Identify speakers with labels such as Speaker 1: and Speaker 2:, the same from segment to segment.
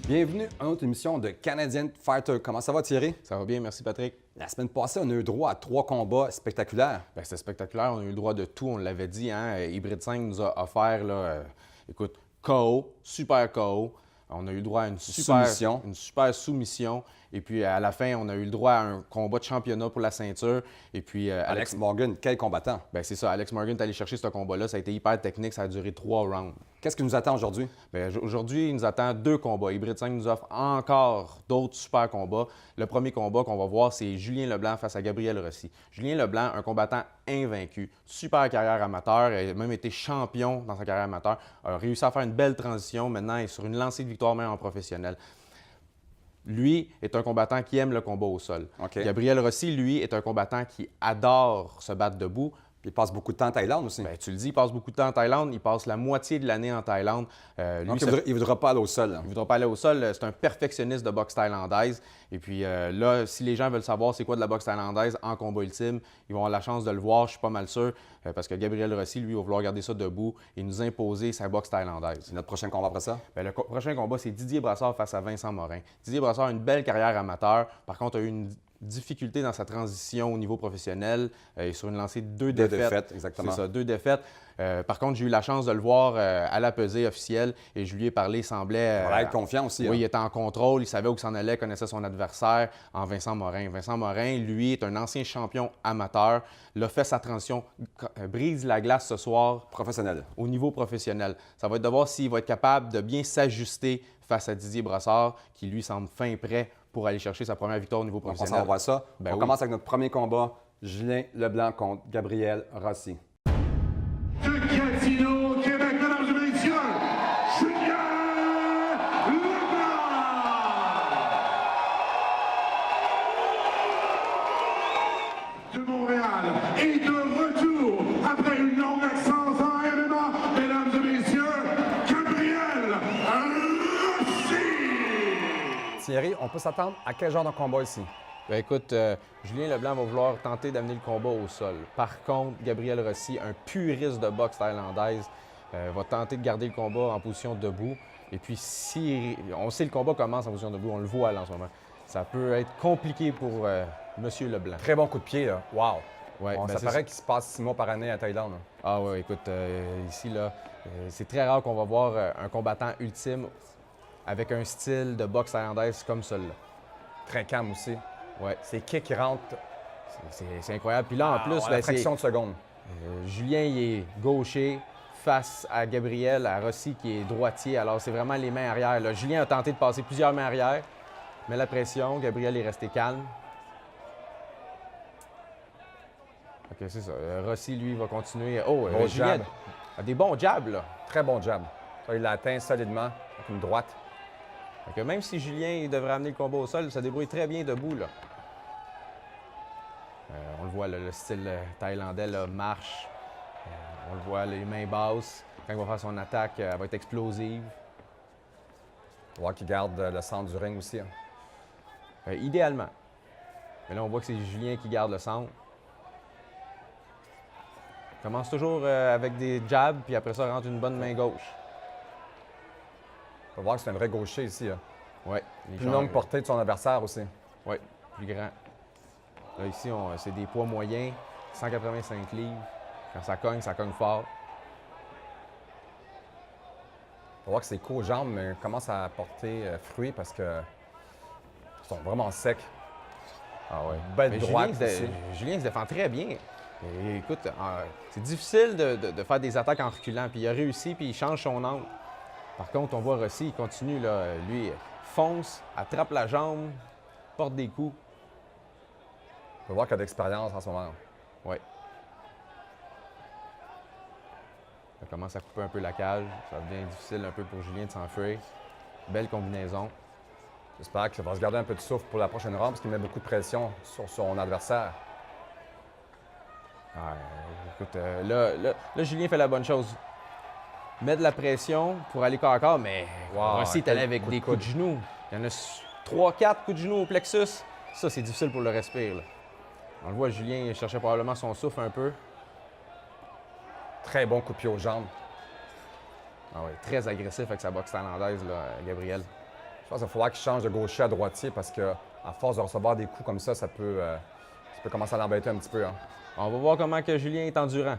Speaker 1: Bienvenue à notre émission de Canadian Fighter. Comment ça va, Thierry?
Speaker 2: Ça va bien, merci Patrick.
Speaker 1: La semaine passée, on a eu droit à 3 combats spectaculaires.
Speaker 2: Bien, c'était spectaculaire, on a eu le droit de tout, on l'avait dit. Hein? Hybrid 5 nous a offert, écoute, KO, super KO. On a eu le droit à une super soumission. Et puis, à la fin, on a eu le droit à un combat de championnat pour la ceinture. Et puis,
Speaker 1: Alex Morgan, quel combattant!
Speaker 2: Bien, c'est ça. Alex Morgan est allé chercher ce combat-là. Ça a été hyper technique. Ça a duré 3 rounds.
Speaker 1: Qu'est-ce qui nous attend aujourd'hui?
Speaker 2: Bien, aujourd'hui, il nous attend 2 combats. Hybrid 5 nous offre encore d'autres super combats. Le premier combat qu'on va voir, c'est Julien Leblanc face à Gabriel Rossi. Julien Leblanc, un combattant invaincu. Super carrière amateur. Il a même été champion dans sa carrière amateur. A réussi à faire une belle transition. Maintenant, il est sur une lancée de victoire même en professionnel. Lui est un combattant qui aime le combat au sol.
Speaker 1: Okay.
Speaker 2: Gabriel Rossi, lui, est un combattant qui adore se battre debout.
Speaker 1: Il passe beaucoup de temps en Thaïlande aussi.
Speaker 2: Bien, tu le dis, il passe beaucoup de temps en Thaïlande. Il passe la moitié de l'année en Thaïlande.
Speaker 1: Donc, il ne voudra pas aller au sol.
Speaker 2: Il ne voudra pas aller au sol. C'est un perfectionniste de boxe thaïlandaise. Et puis là, si les gens veulent savoir c'est quoi de la boxe thaïlandaise en combat ultime, ils vont avoir la chance de le voir, je suis pas mal sûr, parce que Gabriel Rossi, lui, va vouloir garder ça debout et nous imposer sa boxe thaïlandaise.
Speaker 1: C'est notre prochain combat après ça?
Speaker 2: Bien, le prochain combat, c'est Didier Brassard face à Vincent Morin. Didier Brassard a une belle carrière amateur. Par contre, a eu une difficulté dans sa transition au niveau professionnel. Il est sur une lancée de 2 défaites.
Speaker 1: 2 défaites, exactement.
Speaker 2: C'est ça, 2 défaites. Par contre, j'ai eu la chance de le voir à la pesée officielle et je lui ai parlé, il semblait...
Speaker 1: Il va être confiant aussi.
Speaker 2: Oui, il était en contrôle, il savait où s'en allait, connaissait son adversaire en Vincent Morin. Vincent Morin, lui, est un ancien champion amateur. Il a fait sa transition, brise la glace ce soir.
Speaker 1: Professionnel.
Speaker 2: Au niveau professionnel. Ça va être de voir s'il va être capable de bien s'ajuster face à Didier Brassard, qui lui semble fin prêt pour aller chercher sa première victoire au niveau professionnel.
Speaker 1: On va voir ça.
Speaker 2: Ben
Speaker 1: on commence avec notre premier combat, Julien Leblanc contre Gabriel Rossi.
Speaker 3: De Gatineau, Québec, mesdames et messieurs, Julien Leblanc! De Montréal et de retour après une longue absence en MMA, mesdames et messieurs, Gabriel Rossi!
Speaker 1: Thierry, on peut s'attendre à quel genre de combat ici?
Speaker 2: Bien, écoute, Julien Leblanc va vouloir tenter d'amener le combat au sol. Par contre, Gabriel Rossi, un puriste de boxe thaïlandaise, va tenter de garder le combat en position debout. Et puis, si on sait le combat commence en position debout, on le voit là en ce moment. Ça peut être compliqué pour M. Leblanc.
Speaker 1: Très bon coup de pied, là. Wow!
Speaker 2: Ouais,
Speaker 1: Bon,
Speaker 2: ben
Speaker 1: ça
Speaker 2: c'est
Speaker 1: paraît qu'il se passe 6 mois par année à Thaïlande. Là.
Speaker 2: Ah oui, écoute, ici, là, c'est très rare qu'on va voir un combattant ultime avec un style de boxe thaïlandaise comme celui-là.
Speaker 1: Très calme aussi.
Speaker 2: Ouais.
Speaker 1: Ses kicks qui rentrent
Speaker 2: C'est incroyable. Puis là, en plus,
Speaker 1: en
Speaker 2: ben,
Speaker 1: la fraction de seconde.
Speaker 2: Julien, il est gaucher face à Gabriel, à Rossi, qui est droitier. Alors, c'est vraiment les mains arrière. Là. Julien a tenté de passer plusieurs mains arrière, mais la pression, Gabriel est resté calme. OK, c'est ça. Rossi, lui, va continuer. Oh,
Speaker 1: Bon
Speaker 2: Julien
Speaker 1: jab.
Speaker 2: a des bons jabs, là.
Speaker 1: Très bon jab. Ça, il l'a atteint solidement avec une droite.
Speaker 2: Fait que même si Julien il devrait amener le combat au sol, il se débrouille très bien debout, là. On le voit, là, le style thaïlandais là, marche. On le voit, les mains basses. Quand il va faire son attaque, elle va être explosive.
Speaker 1: On va voir qu'il garde le centre du ring aussi. Hein.
Speaker 2: Idéalement. Mais là, on voit que c'est Julien qui garde le centre. Il commence toujours avec des jabs, puis après ça, rentre une bonne main gauche.
Speaker 1: On va voir que c'est un vrai gaucher ici. Hein.
Speaker 2: Oui.
Speaker 1: Plus longue portée de son adversaire aussi.
Speaker 2: Oui, plus grand. Là, ici, c'est des poids moyens, 185 livres. Quand ça cogne fort.
Speaker 1: On va voir que ses coups aux jambes commencent à porter fruit parce que ils sont vraiment secs.
Speaker 2: Ah ouais.
Speaker 1: Belle
Speaker 2: Mais
Speaker 1: droite
Speaker 2: Julien se défend très bien. Et écoute, c'est difficile de faire des attaques en reculant. Puis il a réussi, puis il change son angle. Par contre, on voit Rossi, il continue, là, lui, fonce, attrape la jambe, porte des coups.
Speaker 1: On va voir qu'il a de l'expérience en ce moment.
Speaker 2: Oui. Ça commence à couper un peu la cage. Ça devient difficile un peu pour Julien de s'enfuir. Belle combinaison.
Speaker 1: J'espère qu'il va se garder un peu de souffle pour la prochaine ronde parce qu'il met beaucoup de pression sur son adversaire.
Speaker 2: Écoute, là, Julien fait la bonne chose. Met de la pression pour aller corps à corps, mais Rossi est allé avec des coups de genoux. Il y en a 3-4 coups de genoux au plexus. Ça, c'est difficile pour le respire. Là. On le voit, Julien cherchait probablement son souffle un peu.
Speaker 1: Très bon coup de pied aux jambes.
Speaker 2: Ah ouais, très agressif avec sa boxe thaïlandaise, là, Gabriel.
Speaker 1: Je pense qu'il va falloir qu'il change de gaucher à droitier parce qu'à force de recevoir des coups comme ça peut commencer à l'embêter un petit peu. Hein.
Speaker 2: On va voir comment que Julien est endurant.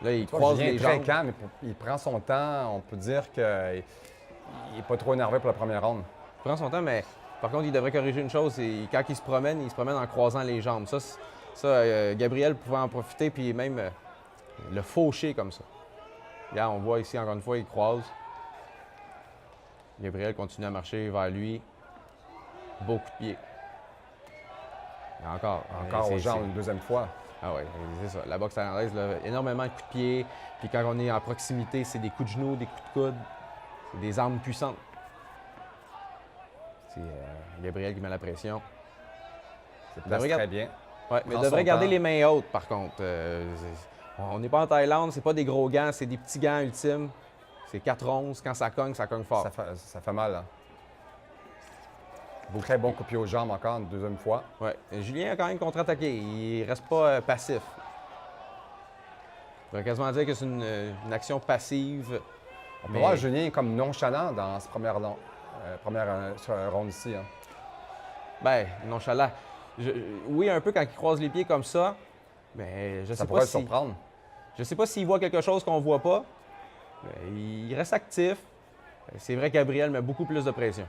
Speaker 2: Là, il croise
Speaker 1: Julien
Speaker 2: les
Speaker 1: est très
Speaker 2: jambes.
Speaker 1: calme, il prend son temps. On peut dire qu'il n'est pas trop énervé pour la première ronde.
Speaker 2: Il prend son temps, mais par contre, il devrait corriger une chose. Quand il se promène en croisant les jambes. Gabriel pouvait en profiter puis même le faucher comme ça. Regarde, on voit ici, encore une fois, il croise. Gabriel continue à marcher vers lui. Beau coup de pied. Et encore
Speaker 1: Aux jambes une deuxième fois.
Speaker 2: Ah oui, c'est ça. La boxe thaïlandaise, là, énormément de coups de pied. Puis quand on est en proximité, c'est des coups de genoux, des coups de coude. C'est des armes puissantes. C'est Gabriel qui met la pression.
Speaker 1: C'est place très bien.
Speaker 2: Ouais, mais il
Speaker 1: Prend
Speaker 2: devrait
Speaker 1: son
Speaker 2: garder
Speaker 1: temps.
Speaker 2: les mains hautes, par contre. On n'est pas en Thaïlande, c'est pas des gros gants, c'est des petits gants ultimes. C'est 4-11. Quand ça cogne fort.
Speaker 1: Ça fait mal. Hein. Très bon coup de pied aux jambes encore une deuxième fois.
Speaker 2: Ouais. Julien a quand même contre-attaqué. Il reste pas passif. On pourrait quasiment dire que c'est une action passive.
Speaker 1: On peut voir Julien comme nonchalant dans cette première ronde ici. Hein.
Speaker 2: Ben, nonchalant. Oui, un peu quand il croise les pieds comme ça, mais je
Speaker 1: Ça
Speaker 2: sais
Speaker 1: pourrait
Speaker 2: pas
Speaker 1: le
Speaker 2: si...
Speaker 1: surprendre.
Speaker 2: Je sais pas s'il voit quelque chose qu'on voit pas. Mais il reste actif. C'est vrai que Gabriel met beaucoup plus de pression.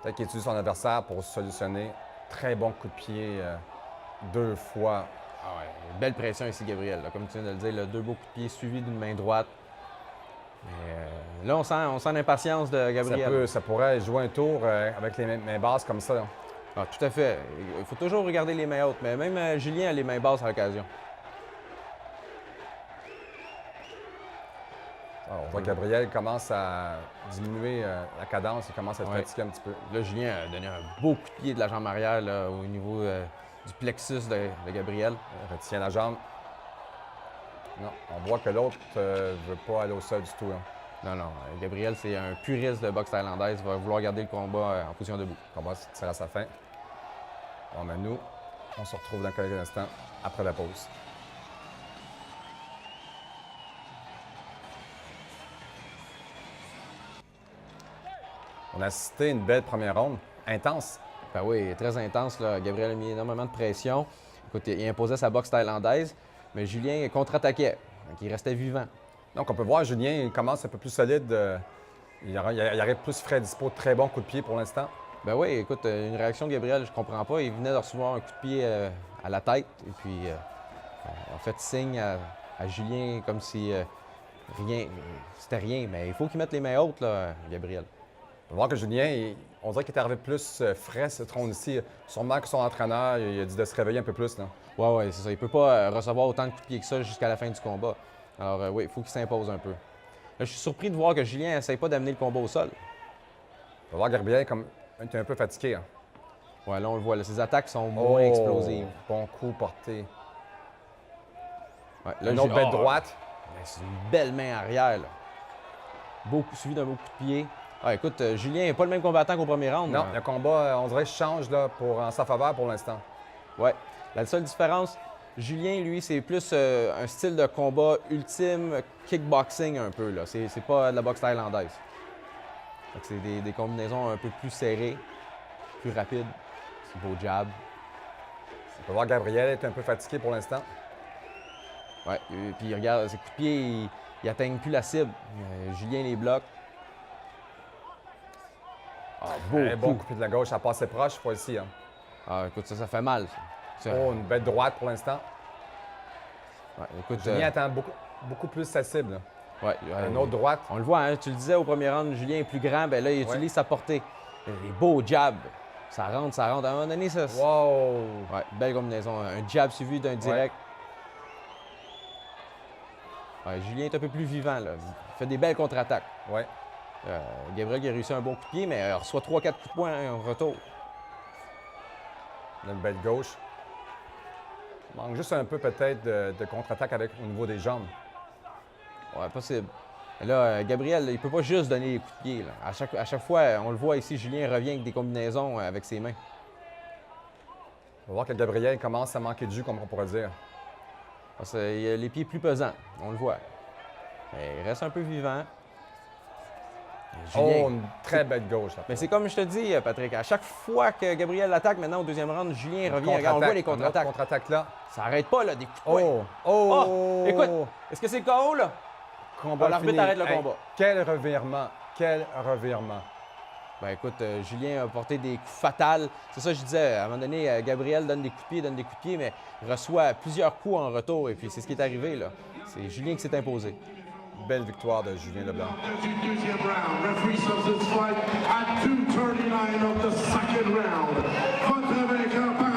Speaker 1: Peut-être qu'il utilise son adversaire pour solutionner. Très bon coup de pied 2 fois.
Speaker 2: Ah ouais, belle pression ici, Gabriel. Là, comme tu viens de le dire, là, 2 beaux coups de pied suivis d'une main droite. Mais, là, on sent l'impatience de Gabriel.
Speaker 1: Ça pourrait jouer un tour avec les mains basses comme ça. Là.
Speaker 2: Ah, tout à fait. Il faut toujours regarder les mains hautes. Mais même Julien a les mains basses à l'occasion.
Speaker 1: Alors, on voit que Gabriel commence à diminuer la cadence. Il commence à être fatigué un petit peu.
Speaker 2: Là, Julien a donné un beau coup de pied de la jambe arrière là, au niveau du plexus de Gabriel.
Speaker 1: Il retient la jambe. Non, on voit que l'autre ne veut pas aller au sol du tout. Hein.
Speaker 2: Non. Gabriel, c'est un puriste de boxe thaïlandaise. Il va vouloir garder le combat en position debout.
Speaker 1: Le combat se tire à sa fin. Bon, mais nous, on se retrouve dans quelques instants après la pause. On a assisté à une belle première ronde, intense.
Speaker 2: Ben oui, très intense. Là. Gabriel a mis énormément de pression. Écoute, il imposait sa boxe thaïlandaise, mais Julien contre-attaquait. Donc, il restait vivant.
Speaker 1: Donc, on peut voir Julien, il commence un peu plus solide. Il arrive plus frais dispo. Très bon coup de pied pour l'instant.
Speaker 2: Ben oui, écoute, une réaction de Gabriel, je comprends pas. Il venait de recevoir un coup de pied à la tête. Et puis, en fait, signe à Julien comme si rien, c'était rien. Mais il faut qu'il mette les mains hautes, là, Gabriel.
Speaker 1: On peut voir que Julien, on dirait qu'il est arrivé plus frais, ce trône ici. Sûrement que son entraîneur, il a dit de se réveiller un peu plus. Là.
Speaker 2: Oui, c'est ça. Il peut pas recevoir autant de coups de pied que ça jusqu'à la fin du combat. Alors, oui, il faut qu'il s'impose un peu. Là, je suis surpris de voir que Julien n'essaye pas d'amener le combat au sol.
Speaker 1: On peut voir Gabriel comme il est un peu fatigué. Hein.
Speaker 2: Ouais, là, on le voit. Là, ses attaques sont moins explosives.
Speaker 1: Bon coup porté.
Speaker 2: Ouais, là,
Speaker 1: Une autre belle droite.
Speaker 2: Ben, c'est une belle main arrière. Là. Suivi d'un beau coup de pied. Ah, écoute, Julien n'est pas le même combattant qu'au premier round.
Speaker 1: Non,
Speaker 2: là.
Speaker 1: le combat, on dirait, change là, en sa faveur pour l'instant.
Speaker 2: Ouais. La seule différence, Julien, lui, c'est plus un style de combat ultime kickboxing un peu. Là. C'est pas de la boxe thaïlandaise. Donc, c'est des combinaisons un peu plus serrées, plus rapides. C'est beau jab.
Speaker 1: On peut voir Gabriel est un peu fatigué pour l'instant.
Speaker 2: Ouais. Et puis regarde, ses coups de pied, ils n'atteignent plus la cible. Julien les bloque. Ah,
Speaker 1: Un bon coup de pied de la gauche, ça passe proche cette fois-ci. Hein.
Speaker 2: Ah, écoute, ça fait mal. Ça.
Speaker 1: Oh, une belle droite pour l'instant.
Speaker 2: Ouais, écoute,
Speaker 1: Julien attend beaucoup plus sa cible. Là.
Speaker 2: ouais,
Speaker 1: Une autre droite.
Speaker 2: On le voit, hein, tu le disais au premier round, Julien est plus grand, ben là, il utilise sa portée. Les beaux jabs. Ça rentre. À un moment donné, ça.
Speaker 1: Wow!
Speaker 2: Ouais, belle combinaison. Un jab suivi d'un direct. Ouais, Julien est un peu plus vivant, là. Il fait des belles contre-attaques.
Speaker 1: Ouais.
Speaker 2: Gabriel qui a réussi un bon coup de pied, mais reçoit 3-4 coups de poing en retour.
Speaker 1: Une belle gauche. Il manque juste un peu peut-être de contre-attaque au niveau des jambes.
Speaker 2: Ouais, possible. Mais là, Gabriel, il peut pas juste donner des coups de pied. Là. À chaque fois, on le voit ici, Julien revient avec des combinaisons avec ses mains.
Speaker 1: On va voir que Gabriel commence à manquer de jus, comme on pourrait dire.
Speaker 2: Parce qu'il a les pieds plus pesants, on le voit. Mais il reste un peu vivant. Julien.
Speaker 1: Oh, une très belle gauche. Là.
Speaker 2: Mais c'est comme je te dis, Patrick, à chaque fois que Gabriel attaque, maintenant au deuxième round, Julien revient. Regarde, on voit les contre-attaques.
Speaker 1: Contre-attaque là.
Speaker 2: Ça n'arrête pas, là, des coups de poing.
Speaker 1: Oh! Oh!
Speaker 2: Oh! Écoute, est-ce que c'est le KO, là?
Speaker 1: Combat
Speaker 2: l'arbitre
Speaker 1: fini.
Speaker 2: arrête le
Speaker 1: Hey,
Speaker 2: combat.
Speaker 1: Quel revirement! Quel revirement!
Speaker 2: Ben écoute, Julien a porté des coups fatals. C'est ça que je disais. À un moment donné, Gabriel donne des coups de pied, mais reçoit plusieurs coups en retour. Et puis c'est ce qui est arrivé, là. C'est Julien qui s'est imposé.
Speaker 1: Belle victoire de Julien Leblanc.
Speaker 3: Du deuxième round, referee stops this fight at 2:39 of the second round. Votre vainqueur